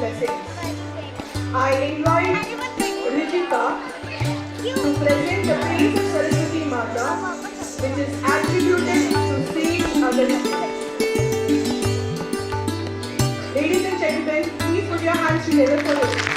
blessings. I invite Ritika to present the praise of Saraswati Mata, which is attributed to Sage Agarwal. Ladies and gentlemen, please put your hands together for this.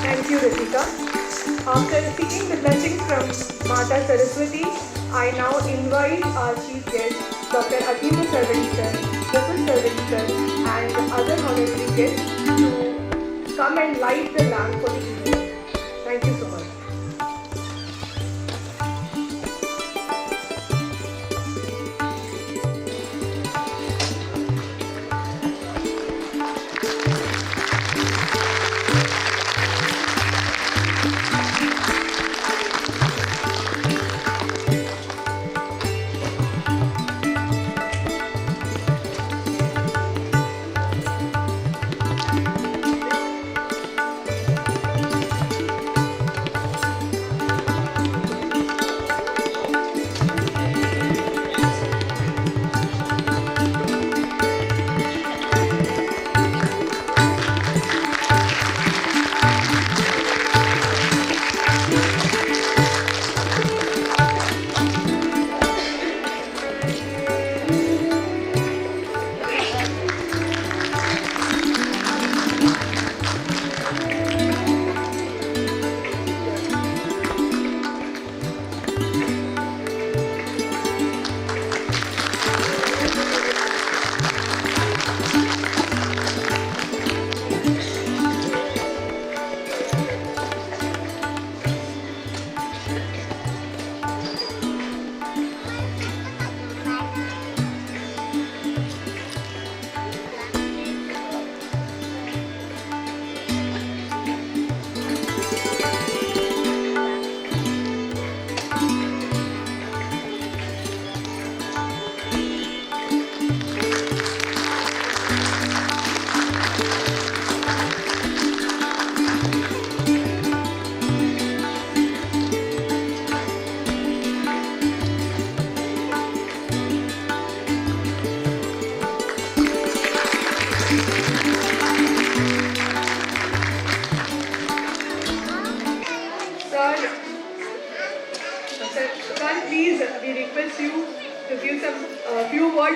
Thank you, Ritika. After seeking the blessings from Mata Saraswati, I now invite our chief guest, Dr. Atima Sarvadikar, Mrs. Sarvadikar, and other honorary guests to come and light the lamp for the evening. Thank you so much.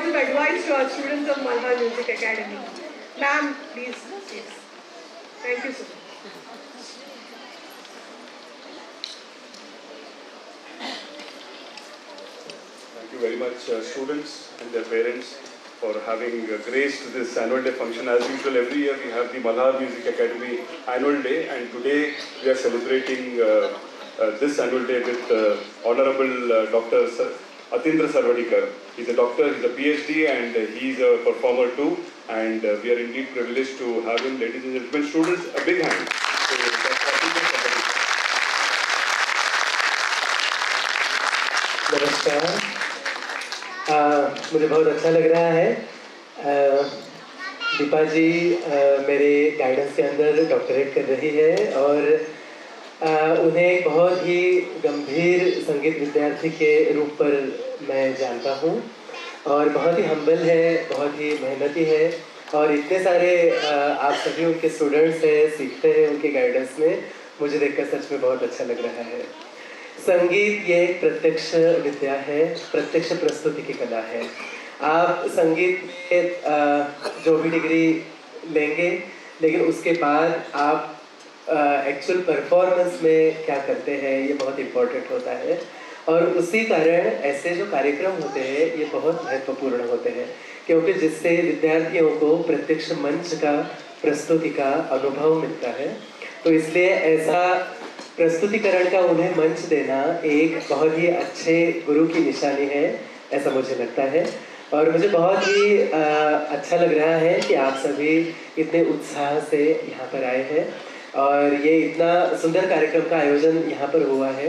words of advice to our students of Malhar Music Academy. Ma'am, please. Yes. Thank you so much. Thank you very much, students and their parents, for having graced this annual day function. As usual, every year we have the Malhar Music Academy annual day, and today we are celebrating this annual day with Honorable Dr. Atindra Sarvadikar. He's a doctor, he's a PhD, and he's a performer too. And we are indeed privileged to have him. Ladies and gentlemen, students, a big hand. So, नमस्कार। मुझे बहुत अच्छा लग रहा है। दीपा जी मेरे guidance के अंदर डॉक्टरेट कर रही है और उन्हें एक बहुत ही गंभीर संगीत विद्यार्थी के रूप पर मैं जानता हूँ और बहुत ही हम्बल है, बहुत ही मेहनती है और इतने सारे आप सभी उनके स्टूडेंट्स हैं, सीखते हैं उनके गाइडेंस में। मुझे देखकर सच में बहुत अच्छा लग रहा है। संगीत ये एक प्रत्यक्ष विद्या है, प्रत्यक्ष प्रस्तुति की कला है। आप संगीत के जो भी डिग्री लेंगे, लेकिन उसके बाद आप एक्चुअल परफॉर्मेंस में क्या करते हैं ये बहुत इम्पोर्टेंट होता है और उसी कारण ऐसे जो कार्यक्रम होते हैं ये बहुत महत्वपूर्ण होते हैं, क्योंकि जिससे विद्यार्थियों को प्रत्यक्ष मंच का, प्रस्तुति का अनुभव मिलता है। तो इसलिए ऐसा प्रस्तुतिकरण का उन्हें मंच देना एक बहुत ही अच्छे गुरु की निशानी है, ऐसा मुझे लगता है। और मुझे बहुत ही अच्छा लग रहा है कि आप सभी इतने उत्साह से यहाँ पर आए हैं और ये इतना सुंदर कार्यक्रम का आयोजन यहाँ पर हुआ है।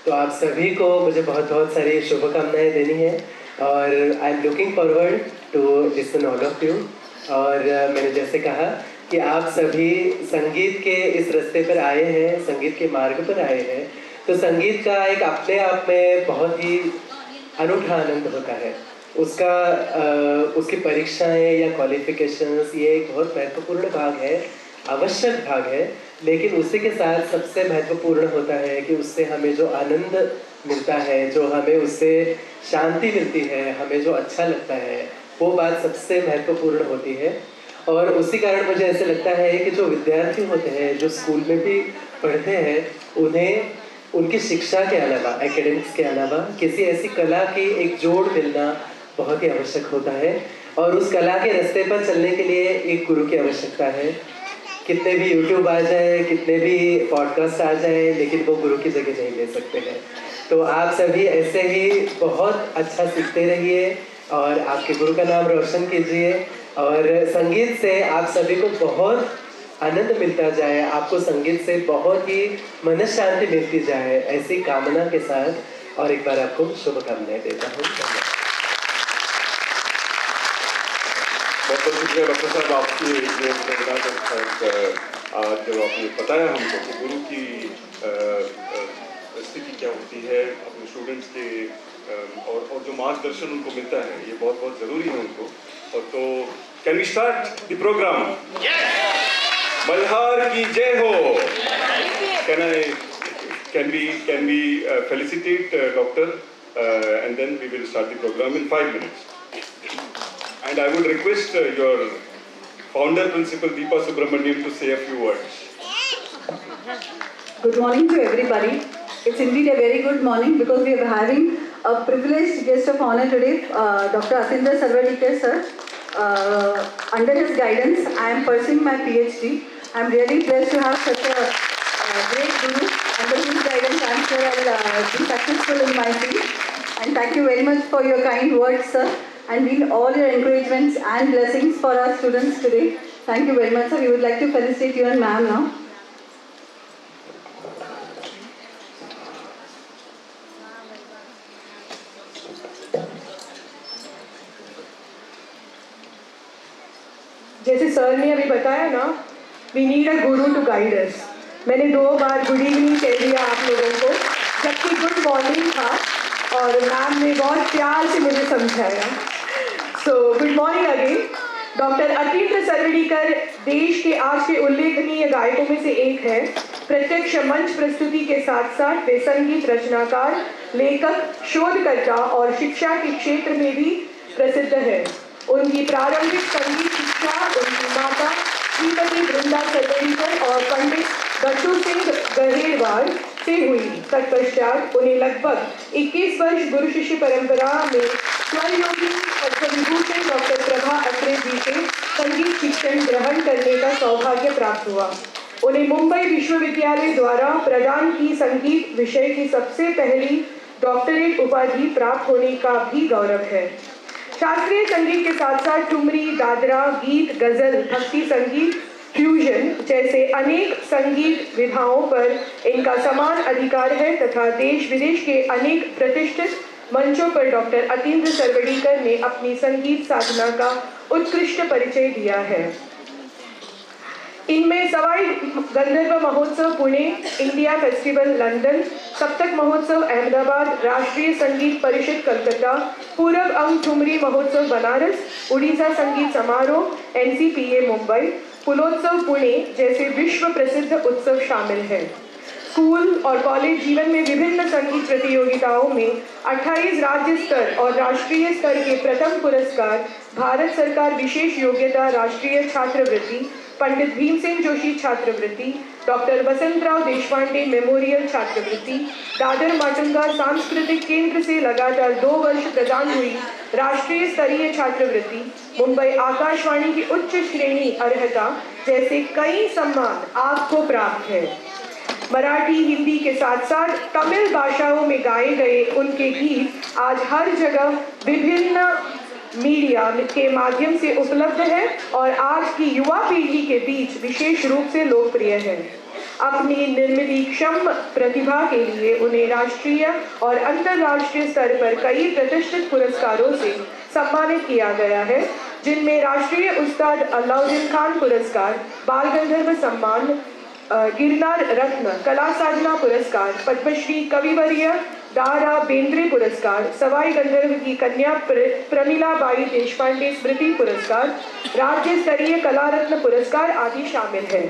तो आप सभी को मुझे बहुत बहुत सारी शुभकामनाएं देनी है और I am looking forward to listen all of you. और मैंने जैसे कहा कि आप सभी संगीत के इस रास्ते पर आए हैं, संगीत के मार्ग पर आए हैं, तो संगीत का एक अपने आप में बहुत ही अनूठा आनंद होता है। उसकी परीक्षाएं या क्वालिफिकेशंस ये एक बहुत महत्वपूर्ण भाग है, आवश्यक भाग है, लेकिन उसी के साथ सबसे महत्वपूर्ण होता है कि उससे हमें जो आनंद मिलता है, जो हमें उससे शांति मिलती है, हमें जो अच्छा लगता है, वो बात सबसे महत्वपूर्ण होती है। और उसी कारण मुझे ऐसे लगता है कि जो विद्यार्थी होते हैं, जो स्कूल में भी पढ़ते हैं, उन्हें उनकी शिक्षा के अलावा, एकेडमिक्स के अलावा किसी ऐसी कला की एक जोड़ मिलना बहुत ही आवश्यक होता है और उस कला के रास्ते पर चलने के लिए एक गुरु की आवश्यकता है। कितने भी यूट्यूब आ जाए, कितने भी पॉडकास्ट आ जाए, लेकिन वो गुरु की जगह नहीं ले सकते हैं। तो आप सभी ऐसे ही बहुत अच्छा सीखते रहिए और आपके गुरु का नाम रोशन कीजिए और संगीत से आप सभी को बहुत आनंद मिलता जाए, आपको संगीत से बहुत ही मन शांति मिलती जाए, ऐसी कामना के साथ और एक बार आपको शुभकामनाएं देता हूँ। बहुत बहुत शुक्रिया डॉक्टर साहब, आपकी जो आज जो आपने बताया हमको कि गुरु की स्थिति क्या होती है अपने स्टूडेंट्स के और जो मार्गदर्शन उनको मिलता है ये बहुत बहुत ज़रूरी है उनको। और तो can we start the program? Malhar की जय हो। Can we felicitate doctor and then we will start the program in 5 minutes. And I would request your founder principal Deepa Subramaniam to say a few words. Good morning to everybody. It's indeed a very good morning because we are having a privileged guest of honor today, Dr. Atindra Sarvadikar sir. Under his guidance, I am pursuing my PhD. I am really blessed to have such a great guru. Under his guidance, I am sure I will be successful in my field. And thank you very much for your kind words, sir, and need all your encouragements and blessings for our students today. Thank you very much, sir. We would like to felicitate you and ma'am now. जैसे sir ने अभी बताया ना, we need a Guru to guide us. मैंने 2 बार good evening कह दिया आप लोगों को, जबकि गुड मॉर्निंग था और मैम ने बहुत प्यार से मुझे समझाया। So good morning again. Doctor Atindra Sarwadikar देश के आज के उल्लेखनीय गायकों में से एक है। प्रत्यक्ष मंच प्रस्तुति के साथ साथ वे संगीत रचनाकार, लेखक, शोधकर्ता और शिक्षा के क्षेत्र में भी प्रसिद्ध है। उनकी प्रारंभिक संगीत शिक्षा उनकी माता श्रीमती वृंदा सरवड़ीकर और पंडित गट्टू सिंह गहेरवार से हुई। तत्पश्चात उन्हें लगभग 21 वर्ष गुरु शिष्य परंपरा में स्वरयोगी पद्मविभूषण डॉक्टर प्रभा अत्रे जी से संगीत शिक्षण ग्रहण करने का सौभाग्य प्राप्त हुआ। उन्हें मुंबई विश्वविद्यालय द्वारा प्रदान की संगीत विषय की सबसे पहली डॉक्टरेट उपाधि प्राप्त होने का भी गौरव है। शास्त्रीय संगीत के साथ साथ ठुमरी, दादरा, गीत, गजल, भक्ति संगीत, फ्यूजन जैसे अनेक संगीत विधाओं पर इनका समान अधिकार है तथा देश विदेश के अनेक प्रतिष्ठित मंचों पर डॉक्टर अतीन्द्र सरवड़ीकर ने अपनी संगीत साधना का उत्कृष्ट परिचय दिया है। इनमें सवाई गंधर्व महोत्सव पुणे, इंडिया फेस्टिवल लंदन, सप्तक महोत्सव अहमदाबाद, राष्ट्रीय संगीत परिषद कलकत्ता, पूरब अंग ठुमरी महोत्सव बनारस, उड़ीसा संगीत समारोह NCPA मुंबई, पुलोत्सव पुणे जैसे विश्व प्रसिद्ध उत्सव शामिल हैं। स्कूल और कॉलेज जीवन में विभिन्न संगीत प्रतियोगिताओं में 28 राज्य स्तर और राष्ट्रीय स्तर के प्रथम पुरस्कार, भारत सरकार विशेष योग्यता राष्ट्रीय छात्रवृत्ति, पंडित भीमसेन जोशी छात्रवृत्ति, डॉक्टर वसंतराव देशपांडे मेमोरियल छात्रवृत्ति, दादर माटुंगा सांस्कृतिक केंद्र से लगातार 2 वर्ष प्रदान हुई राष्ट्रीय स्तरीय छात्रवृत्ति, मुंबई आकाशवाणी की उच्च श्रेणी अर्हता जैसे कई सम्मान आपको प्राप्त है। मराठी, हिंदी के साथ साथ तमिल भाषाओं में गाए गए उनके गीत आज हर जगह विभिन्न मीडिया के माध्यम से उपलब्ध है और आज की युवा पीढ़ी के बीच विशेष रूप से लोकप्रिय है। अपनी निर्मितक्षम प्रतिभा के लिए उन्हें राष्ट्रीय और अंतर्राष्ट्रीय स्तर पर कई प्रतिष्ठित पुरस्कारों से सम्मानित किया गया है, जिनमें राष्ट्रीय उस्ताद अलाउद्दीन खान पुरस्कार, बाल गंधर्व सम्मान, गिरनार रत्न, कला साधना पुरस्कार, पद्मश्री कविवर्य दारा बेंद्रे पुरस्कार, सवाई गंधर्व की कन्या प्रमिला बाई देशपांडे स्मृति पुरस्कार, राज्य स्तरीय कला रत्न पुरस्कार आदि शामिल है।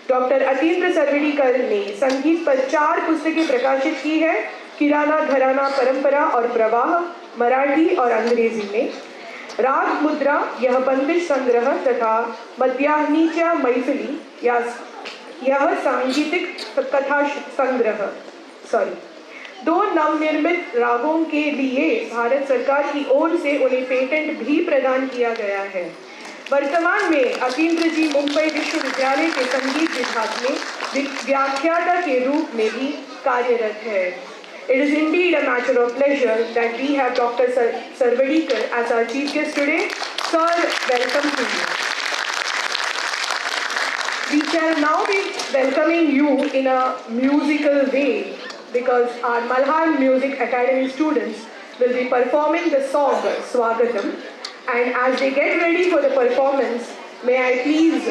डॉक्टर अतीन्द्र सरवड़ीकर ने संगीत पर 4 पुस्तकें प्रकाशित की है। किराना घराना परंपरा और प्रवाह मराठी और अंग्रेजी में, राग मुद्रा यह बंदिश संग्रह तथा मध्याह्नीच्या मैफिली यह सांगीतिक कथा संग्रह 2 नवनिर्मित रागों के लिए भारत सरकार की ओर से उन्हें पेटेंट भी प्रदान किया गया है। वर्तमान में अतीन्द्र जी मुंबई विश्वविद्यालय के संगीत विभाग में व्याख्याता के रूप में भी कार्यरत है। It is indeed a matter of pleasure that we have Dr. Sarvadikar as our chief guest today. Sir, welcome to you. We shall now be welcoming you in a musical way because our Malhar Music Academy students will be performing the song Swagatam, and as they get ready for the performance, may I please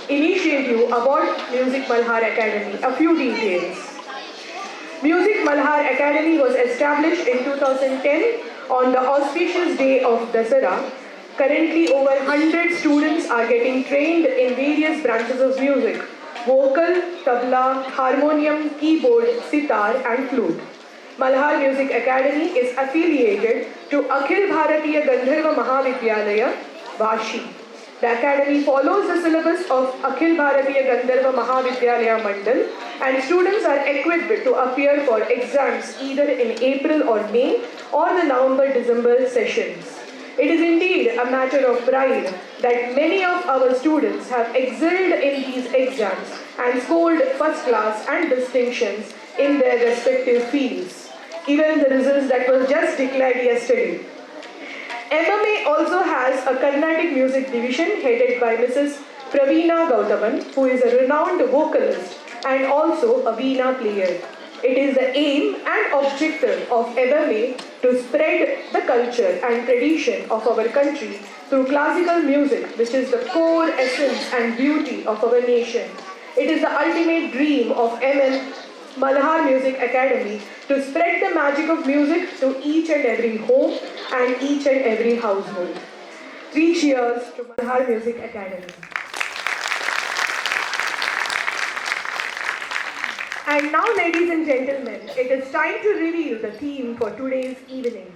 initiate you about Music Malhar Academy. A few details. Music Malhar Academy was established in 2010 on the auspicious day of Dasara. Currently, over 100 students are getting trained in various branches of music: vocal, tabla, harmonium, keyboard, sitar and flute. Malhar Music Academy is affiliated to Akhil Bharatiya Gandharva Mahavidyalaya, Vashi. The academy follows the syllabus of Akhil Bharatiya Gandharva Mahavidyalaya Mandal, and students are equipped to appear for exams either in April or May or the November-December sessions. It is indeed a matter of pride that many of our students have excelled in these exams and scored first class and distinctions in their respective fields. Even the results that was just declared yesterday. MMA also has a Carnatic music division headed by Mrs. Praveena Gautaman, who is a renowned vocalist and also a veena player. It is the aim and objective of MMA to spread the culture and tradition of our country through classical music, which is the core essence and beauty of our nation. It is the ultimate dream of Malhar Music Academy to spread the magic of music to each and every home and each and every household. 3 cheers to Malhar Music Academy. And now, ladies and gentlemen, it is time to reveal the theme for today's evening.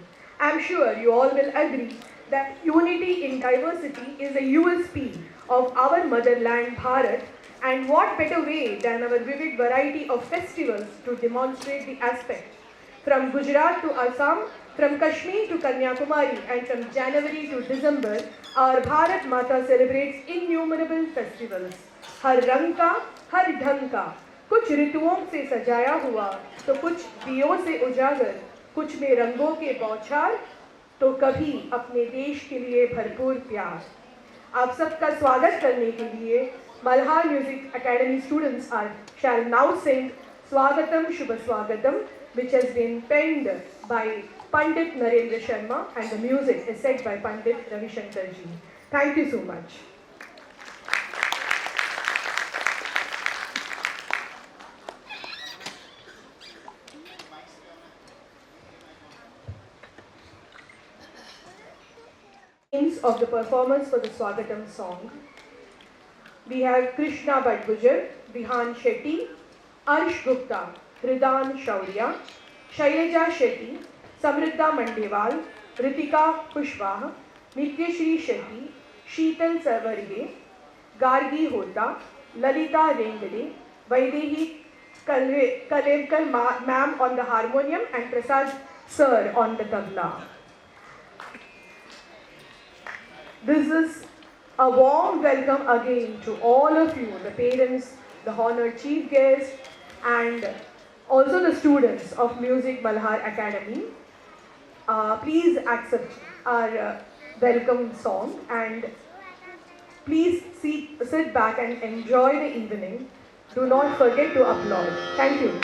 I'm sure you all will agree that unity in diversity is a USP of our motherland Bharat, and what better way than our vivid variety of festivals to demonstrate the aspect. From Gujarat to Assam, from Kashmir to Kanyakumari, and from January to December, our Bharat Mata celebrates innumerable festivals. हर रंग का, हर ढंग का, कुछ ऋतुओं से सजाया हुआ, तो कुछ दियों से उजागर, कुछ में रंगों के बौछार, तो कभी अपने देश के लिए भरपूर प्यार. आप सबका स्वागत करने के लिए Malhar Music Academy students shall now sing Swagatam Shubha Swagatam, which has been penned by Pandit Narendra Sharma, and the music is set by Pandit Ravi Shankar ji. Thank you so much. Of the performance for the Swagatam song, we have Krishna Bhattgujar, Vihan Shetty, Arsh Gupta, Hridan Shaurya, Shaileja Shetty, Samriddha Mandewal, Ritika Kushwaha, Nityashri Shetty, Sheetal Savarge, Gargi Hota, Lalita Rengade, Vaidehi Kalevkar ma'am on the harmonium, and Prasad sir on the tabla. This is a warm welcome again to all of you, the parents, the honored chief guests, and also the students of Music Malhar Academy. Please accept our welcome song, and please sit back and enjoy the evening. Do not forget to applaud. Thank you.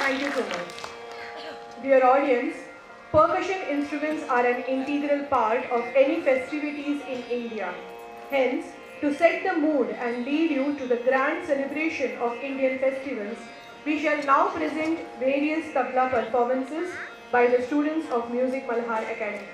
Thank you so much. Dear audience, percussion instruments are an integral part of any festivities in India. Hence, to set the mood and lead you to the grand celebration of Indian festivals, we shall now present various tabla performances by the students of Music Malhar Academy.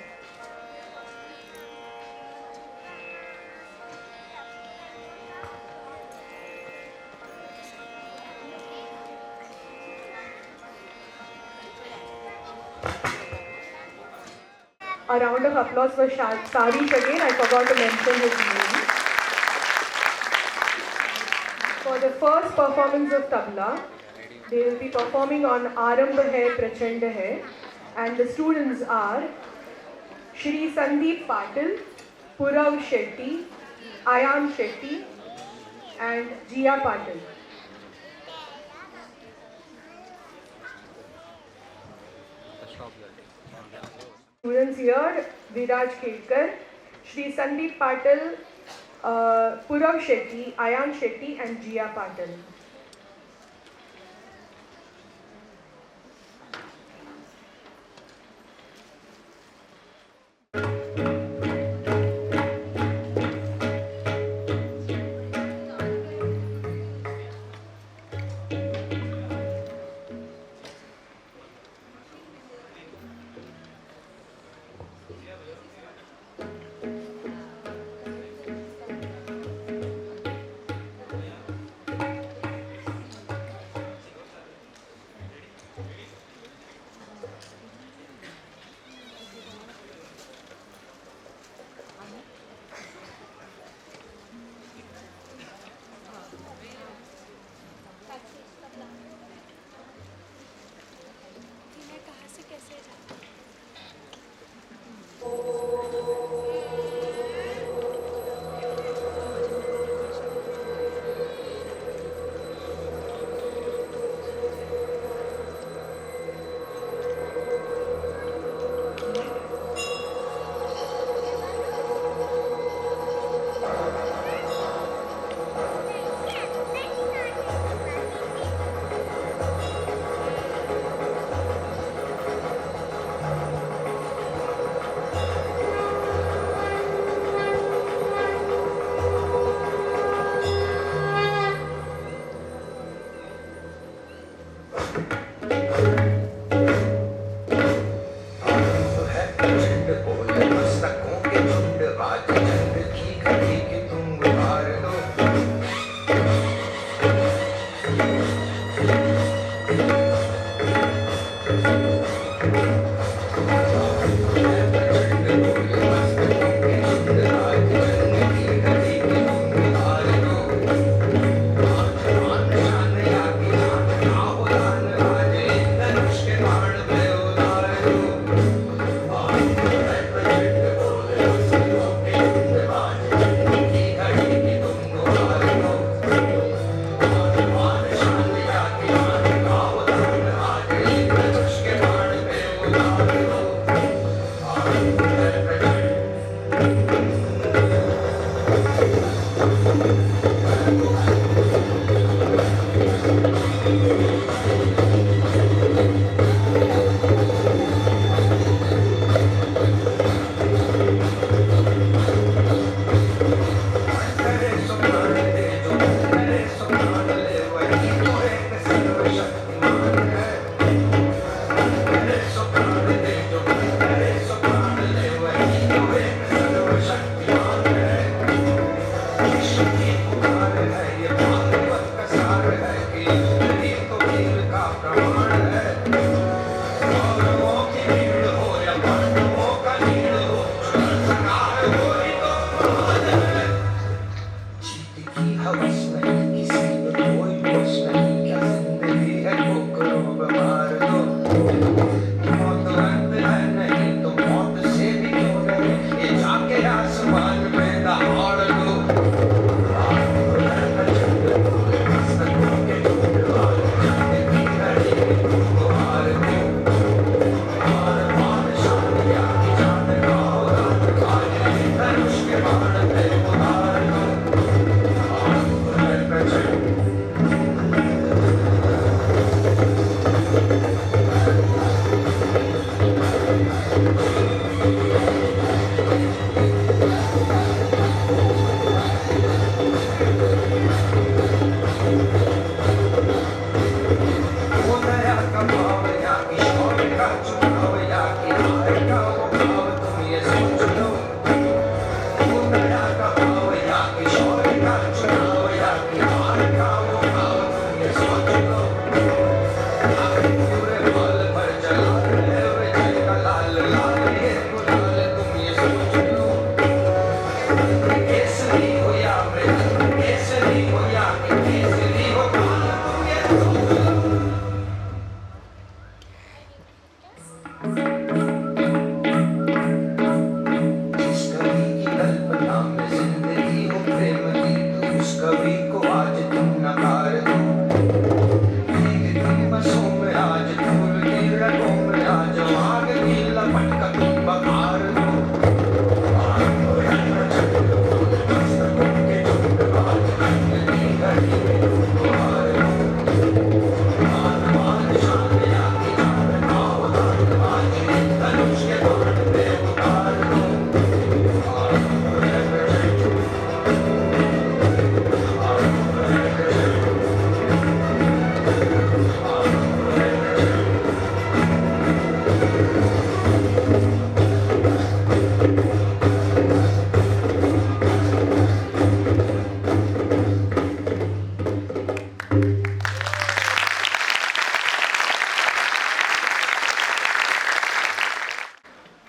A round of applause for Sarish again. I forgot to mention his name. For the first performance of tabla, they will be performing on Arambh Hai Prachand Hai, and the students are Shri Sandeep Patil, Purav Shetty, Ayan Shetty, and Jia Patil. Students here, Viraj Kelkar, Shri Sandeep Patil, Purav Shetty, Ayan Shetty, and Jia Patil.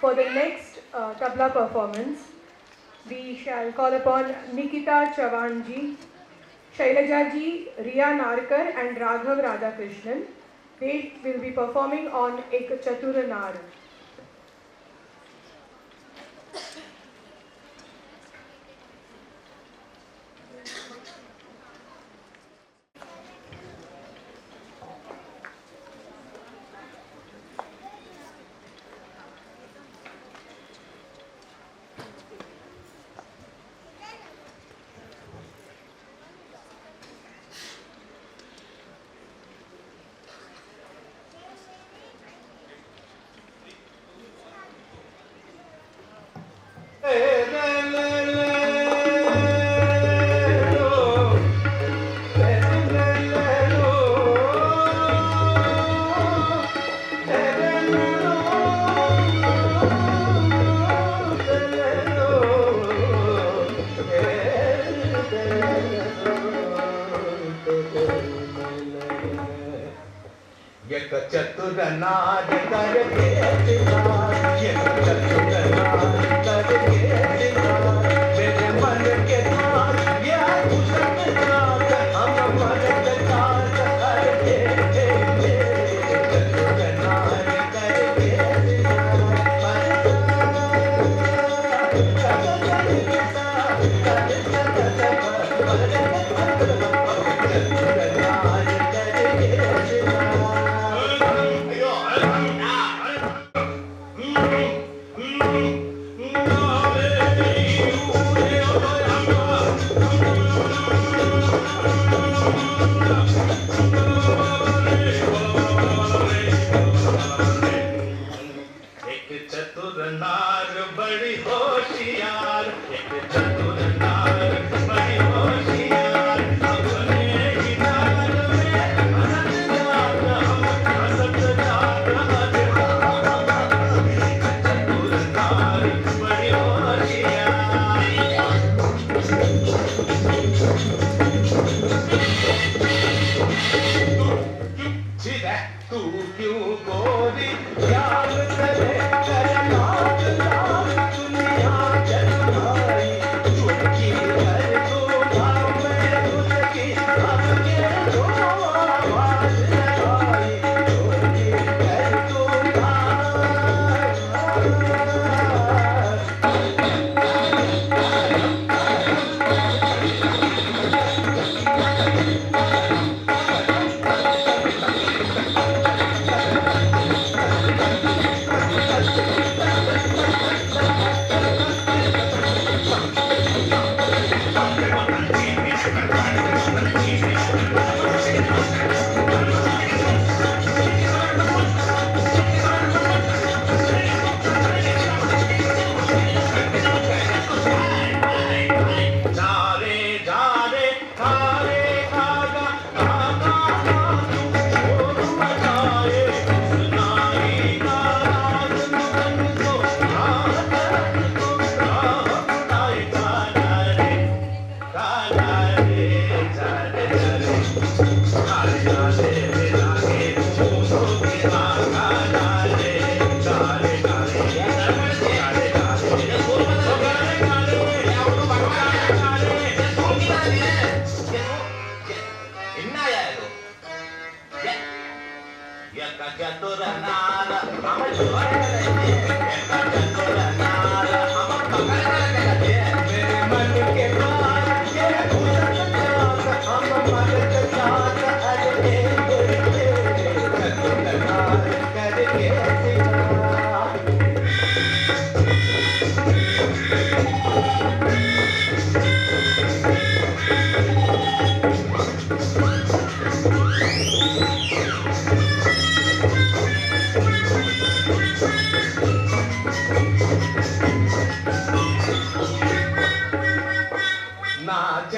For the next tabla performance, we shall call upon Nikita Chavan ji, Shailaja ji, Riya Narkar and Raghav Radhakrishnan. They will be performing on Ek Chatur Nar.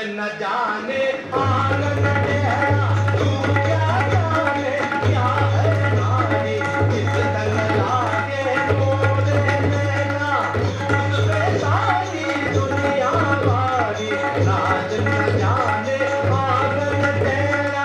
न जाने आंगन तेरा तू क्या जाने क्या है नारी किस तन लागे मोर है नैना तुझ पे सारी दुनिया वारी नाच न जाने आंगन तेरा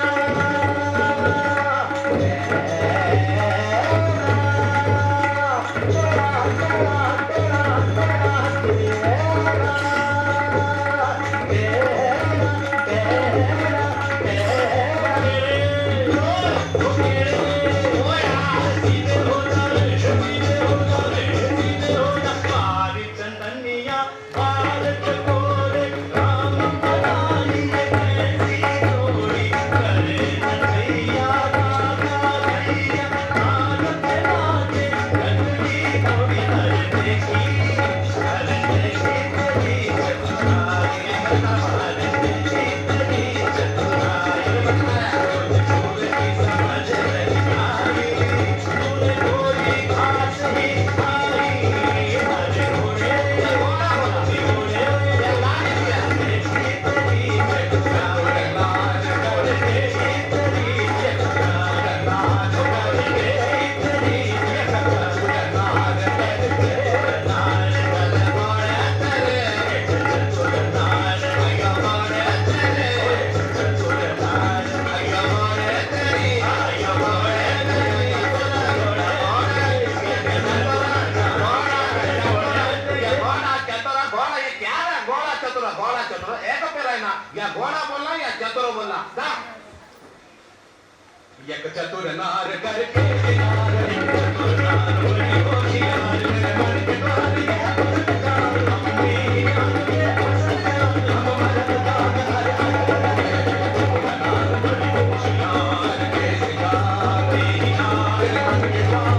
या घोड़ा बोलना या चतुर बोलना एक चतुर नार करके नार एक चतुर नार बोली होगी नार मेरे मन के द्वार ये पुरस्कार अपनी नार के पुरस्कार हम मददगार हर हर नार बड़ी होशियार के शिकारी नार मन के द्वार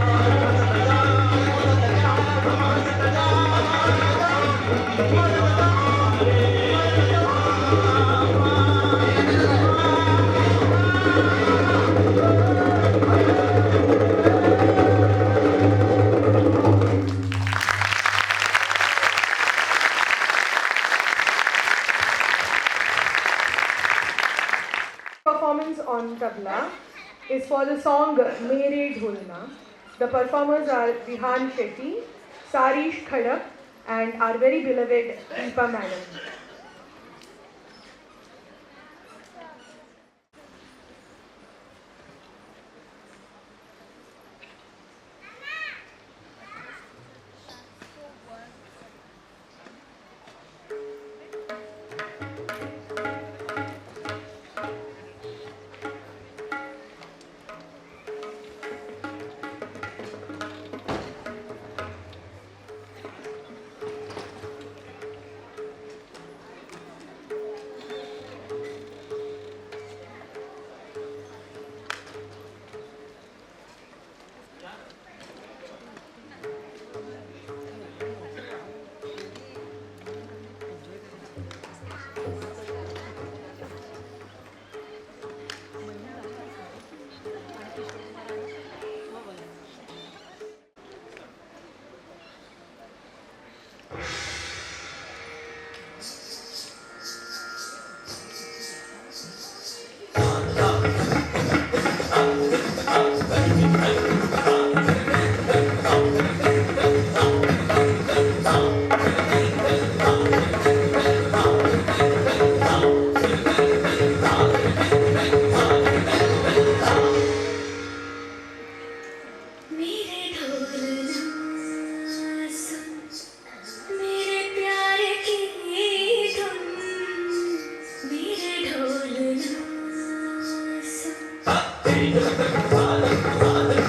Performance on tabla is for the song Mere Dholna. The performers are Vihan Shetty, Sarish Khadak and our very beloved Deepa Madam. Hey,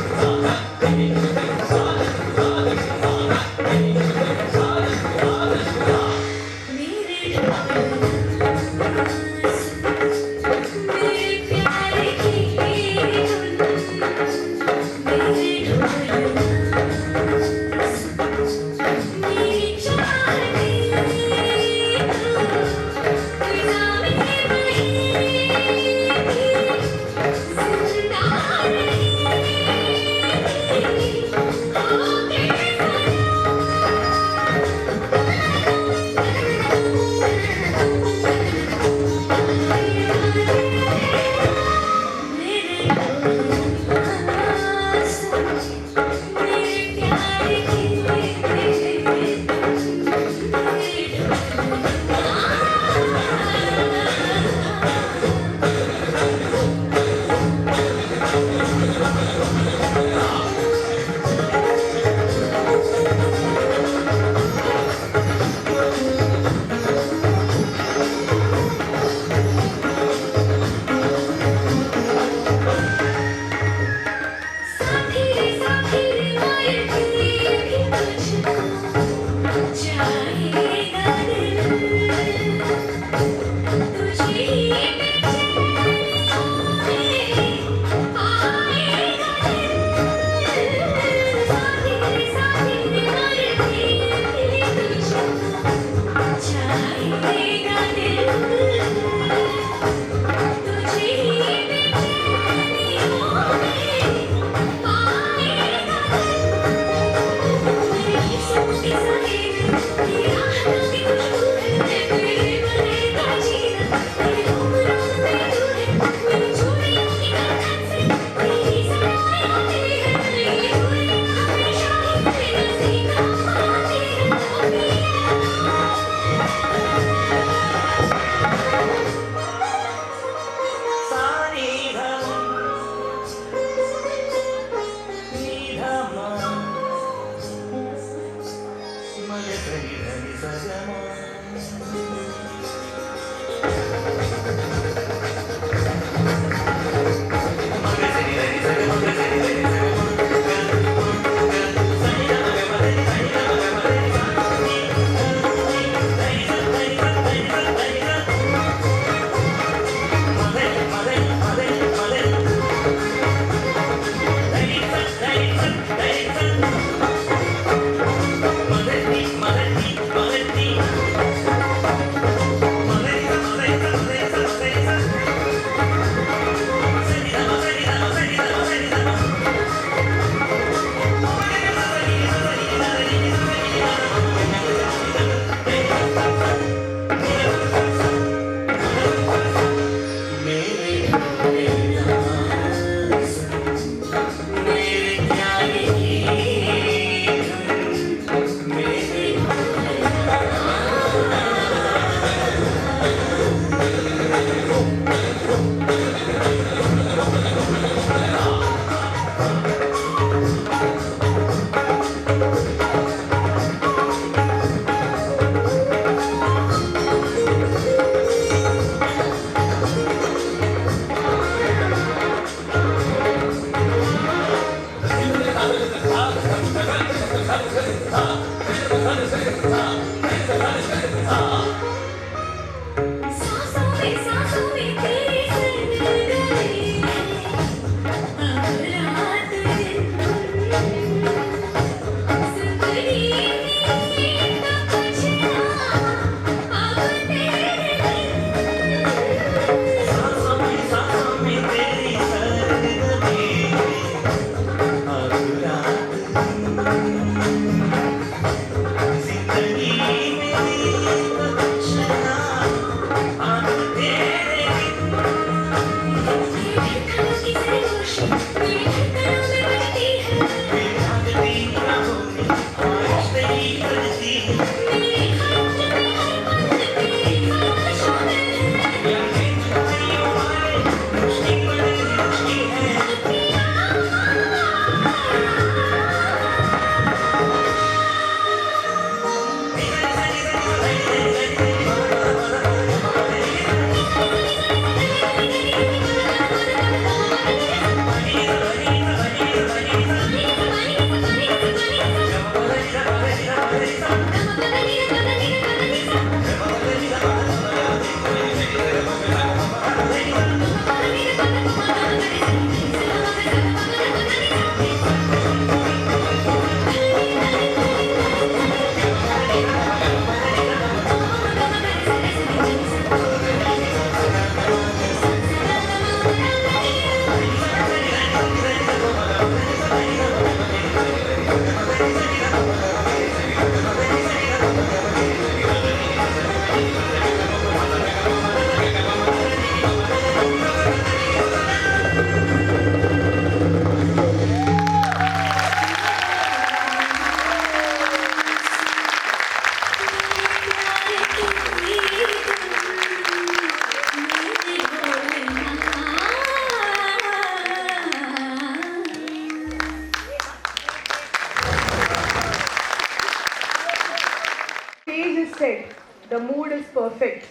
the mood is perfect,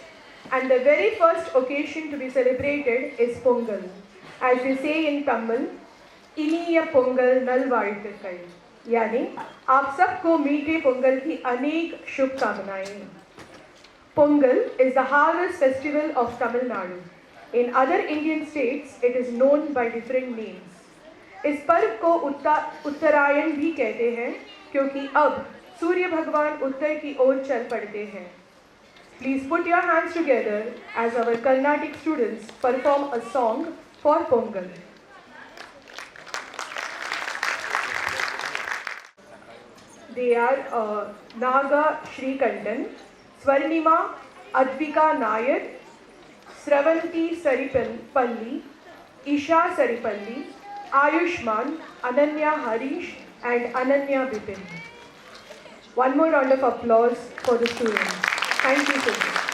and the very first occasion to be celebrated is Pongal. As they say in Tamil, इनिय Pongal नलवाळ्तुक्कल, यानी आप सबको मीठे पोंगल की अनेक शुभकामनाएं. Pongal is the harvest festival of Tamil Nadu. In other Indian states, it is known by different names. इस पर्व को उत्तरायण भी कहते हैं क्योंकि अब सूर्य भगवान उत्तर की ओर चल पड़ते हैं. Please put your hands together as our Carnatic students perform a song for Pongal. They are Naga Srikandan, Swarnima Advika Nair, Sravanti Saripalli, Isha Saripalli, Ayushman, Ananya Harish and Ananya Bipin. One more round of applause for the students. Thank you so much.